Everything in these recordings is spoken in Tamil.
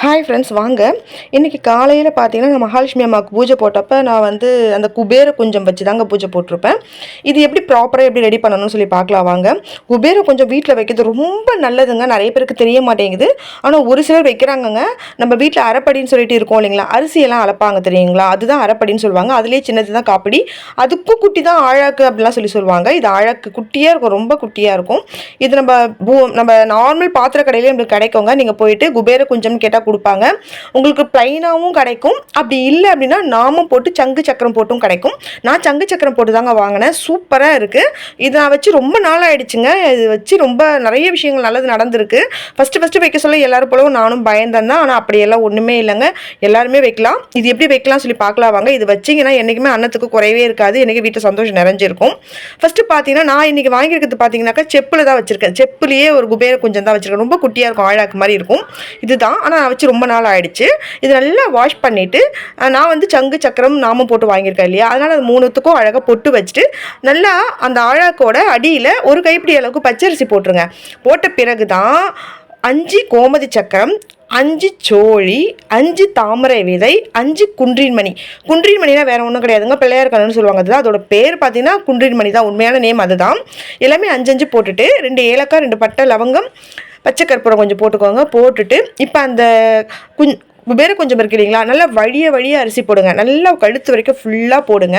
ஹாய் ஃப்ரெண்ட்ஸ், வாங்க. இன்றைக்கி காலையில் பார்த்தீங்கன்னா, நான் மகாலட்சுமி அம்மாவுக்கு பூஜை போட்டப்போ நான் வந்து அந்த குபேர குஞ்சம் வச்சு தாங்க பூஜை போட்டிருப்பேன். இது எப்படி ப்ராப்பராக எப்படி ரெடி பண்ணணும்னு சொல்லி பார்க்கலாம் வாங்க. குபேர குஞ்சம் வீட்டில் வைக்கிறது ரொம்ப நல்லதுங்க. நிறைய பேருக்கு தெரிய மாட்டேங்குது. ஆனால் ஒரு சிலர் வைக்கிறாங்கங்க. நம்ம வீட்டில் அரைப்படின்னு சொல்லிட்டு இருக்கோம் இல்லைங்களா, அரிசியெல்லாம் அளப்பாங்க தெரியுங்களா, அதுதான் அரைப்படின்னு சொல்லுவாங்க. அதுலேயே சின்னது தான் காப்படி, அதுக்கும் குட்டி தான் ஆழாக்கு அப்படிலாம் சொல்லுவாங்க. இது ஆழாக்கு குட்டியாக இருக்கும், ரொம்ப குட்டியாக இருக்கும். இது நம்ம நார்மல் பாத்திர கடையிலே நம்மளுக்கு கிடைக்குங்க. நீங்கள் போயிட்டு குபேர குஞ்சம்னு கேட்டால் கொடுப்பாங்க. உங்களுக்கு பிளைனாகவும் கிடைக்கும். அப்படி இல்லை அப்படின்னா நாமும் போட்டு சங்கு சக்கரம் போட்டும் கிடைக்கும். நான் சங்கு சக்கரம் போட்டு தாங்க வாங்கினேன். சூப்பராக இருக்குது. இதை நான் வச்சு ரொம்ப நாள் ஆகிடுச்சுங்க. இது வச்சு ரொம்ப நிறைய விஷயங்கள் நல்லது நடந்திருக்கு. ஃபஸ்ட்டு வைக்க சொல்ல எல்லோரும் போலவும் நானும் பயந்தேன் தான். ஆனால் அப்படியெல்லாம் ஒன்றுமே இல்லைங்க. எல்லாருமே வைக்கலாம். இது எப்படி வைக்கலாம் சொல்லி பார்க்கலாம் வாங்க. இது வச்சிங்கன்னா என்றைக்குமே அன்னத்துக்கு குறைவே இருக்காது. எனக்கு வீட்டில் சந்தோஷம் நிறைஞ்சிருக்கும். ஃபஸ்ட்டு பார்த்தீங்கன்னா, நான் இன்றைக்கி வாங்கியிருக்கிறது பார்த்தீங்கன்னாக்கா செப்பில் தான் வச்சுருக்கேன். செப்புலேயே ஒரு குபேர குஞ்சம் தான் வச்சுருக்கேன். ரொம்ப குட்டியாக இருக்கும், ஆழாக்கு மாதிரி இருக்கும். இதுதான். ஆனால் நான் வச்சு ரொம்ப நாள் ஆகிடுச்சு. இது நல்லா வாஷ் பண்ணிவிட்டு நான் வந்து சங்கு சக்கரம் நாமம் போட்டு வாங்கியிருக்கேன் இல்லையா, அதனால் அது மூணுத்துக்கும் அழகாக பொட்டு வச்சுட்டு நல்லா அந்த ஆழாக்கோட அடியில் ஒரு கைப்பிடி அளவுக்கு பச்சரிசி போட்டுருங்க. போட்ட பிறகு தான் 5 கோமதி சக்கரம், 5 சோழி, 5 தாமரை விதை, 5 குன்றின்மணி. குன்றின்மணினா வேறு ஒன்றும் கிடையாதுங்க, பிள்ளையார் கலன்னு சொல்லுவாங்க. அதுதான் அதோட பேர். பார்த்தீங்கன்னா குன்றின்மணி தான் உண்மையான நேம். அதுதான். எல்லாமே 5 போட்டுட்டு 2 ஏலக்காய், 2 பட்டை லவங்கம், பச்சை கற்பூரம் கொஞ்சம் போட்டுக்கோங்க. போட்டுட்டு இப்போ அந்த குபேர கொஞ்சம் இருக்கு இல்லைங்களா, நல்லா வழிய அரிசி போடுங்க. நல்லா கழுத்து வரைக்கும் ஃபுல்லாக போடுங்க.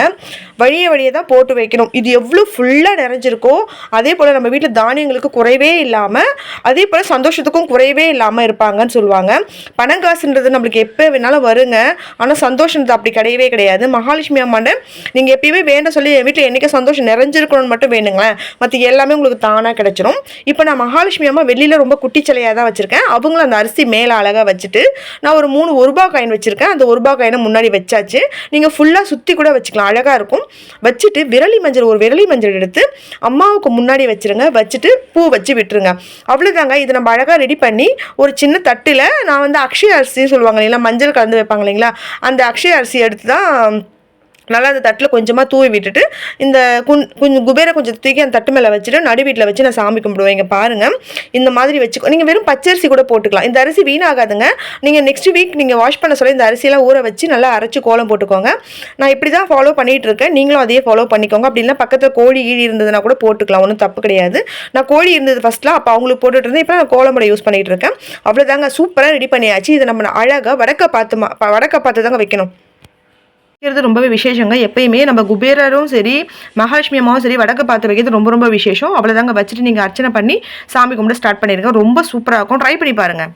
வழிய தான் போட்டு வைக்கணும். இது எவ்வளோ ஃபுல்லாக நிறைஞ்சிருக்கோ அதே போல் நம்ம வீட்டில் தானியங்களுக்கு குறைவே இல்லாமல், அதே போல் சந்தோஷத்துக்கும் குறைவே இல்லாமல் இருப்பாங்கன்னு சொல்லுவாங்க. பணங்காசுன்றது நம்மளுக்கு எப்போ வேணாலும் வருங்க. ஆனால் சந்தோஷன்றது அப்படி கிடையவே கிடையாது. மகாலட்சுமி அம்மாண்ட நீங்கள் எப்பயுமே வேண்ட சொல்லி என் வீட்டில் என்றைக்கு சந்தோஷம் நிறைஞ்சிருக்கணும்னு மட்டும் வேணுங்களேன். மற்ற எல்லாமே உங்களுக்கு தானாக கிடைச்சிரும். இப்போ நான் மகாலட்சுமி அம்மா வெளியில் ரொம்ப குட்டி சிலையாக தான் வச்சுருக்கேன். அவங்களும் அந்த அரிசி மேலே அழகாக வச்சுட்டு நான் ஒரு 3 1 ரூபாய் காயின் வச்சுருக்கேன். அந்த 1 ரூபாய் காயினை முன்னாடி வச்சாச்சு. நீங்கள் ஃபுல்லாக சுற்றி கூட வச்சுக்கலாம், அழகாக இருக்கும். வச்சுட்டு ஒரு விரலி மஞ்சள் எடுத்து அம்மாவுக்கு முன்னாடி வச்சுருங்க. வச்சுட்டு பூ வச்சு விட்டுருங்க. அவ்வளோதாங்க. இது நம்ம அழகாக ரெடி பண்ணி ஒரு சின்ன தட்டில் நான் வந்து அக்ஷய அரிசின்னு சொல்லுவாங்க இல்லைங்களா, மஞ்சள் கலந்து வைப்பாங்க இல்லைங்களா, அந்த அக்ஷய அரிசி எடுத்து தான் நல்லா அந்த தட்டில் கொஞ்சமாக தூவி விட்டுட்டு இந்த கொஞ்சம் குபேர கொஞ்சம் தூக்கி அந்த தட்டு மேலே வச்சுட்டு நடு வீட்டில் வச்சு நான் சாமி கும்பிடுவேன். இங்கே பாருங்கள், இந்த மாதிரி வச்சுக்கோ. நீங்கள் வெறும் பச்சரிசி கூட போட்டுக்கலாம். இந்த அரிசி வீணாகாதுங்க. நீங்கள் நெக்ஸ்ட் வீக் நீங்கள் வாஷ் பண்ண சொல்ல இந்த அரிசியெல்லாம் ஊற வச்சு நல்லா அரைச்சி கோலம் போட்டுக்கோங்க. நான் இப்படி தான் ஃபாலோ பண்ணிகிட்டு இருக்கேன். நீங்களும் அதையே ஃபாலோ பண்ணிக்கோங்க. அப்படின்னா பக்கத்தில் கோழி ஈழி இருந்ததுன்னா கூட போட்டுக்கலாம், ஒன்றும் தப்பு கிடையாது. நான் கோழி இருந்தது ஃபஸ்ட்டில், அப்போ அவங்களுக்கு போட்டுட்டு இருந்தேன். இப்போ நான் கோலமுறை யூஸ் பண்ணிகிட்டு இருக்கேன். அவ்வளோதாங்க, சூப்பராக ரெடி பண்ணியாச்சு. இதை நம்ம அழகாக வடக்க பார்த்து தாங்க வைக்கணும். ரொம்பவே விசேஷங்க. எப்பயுமே நம்ம குபேரரும் சரி, மகாலட்சுமி அம்மாவும் சரி, வடக்கு பார்த்து வைக்கிறது ரொம்ப விசேஷம். அவ்வளோதாங்க. வச்சுட்டு நீங்கள் அர்ச்சனை பண்ணி சாமி கும்பிட ஸ்டார்ட் பண்ணிடுங்க. ரொம்ப சூப்பராக இருக்கும். ட்ரை பண்ணி பாருங்கள்.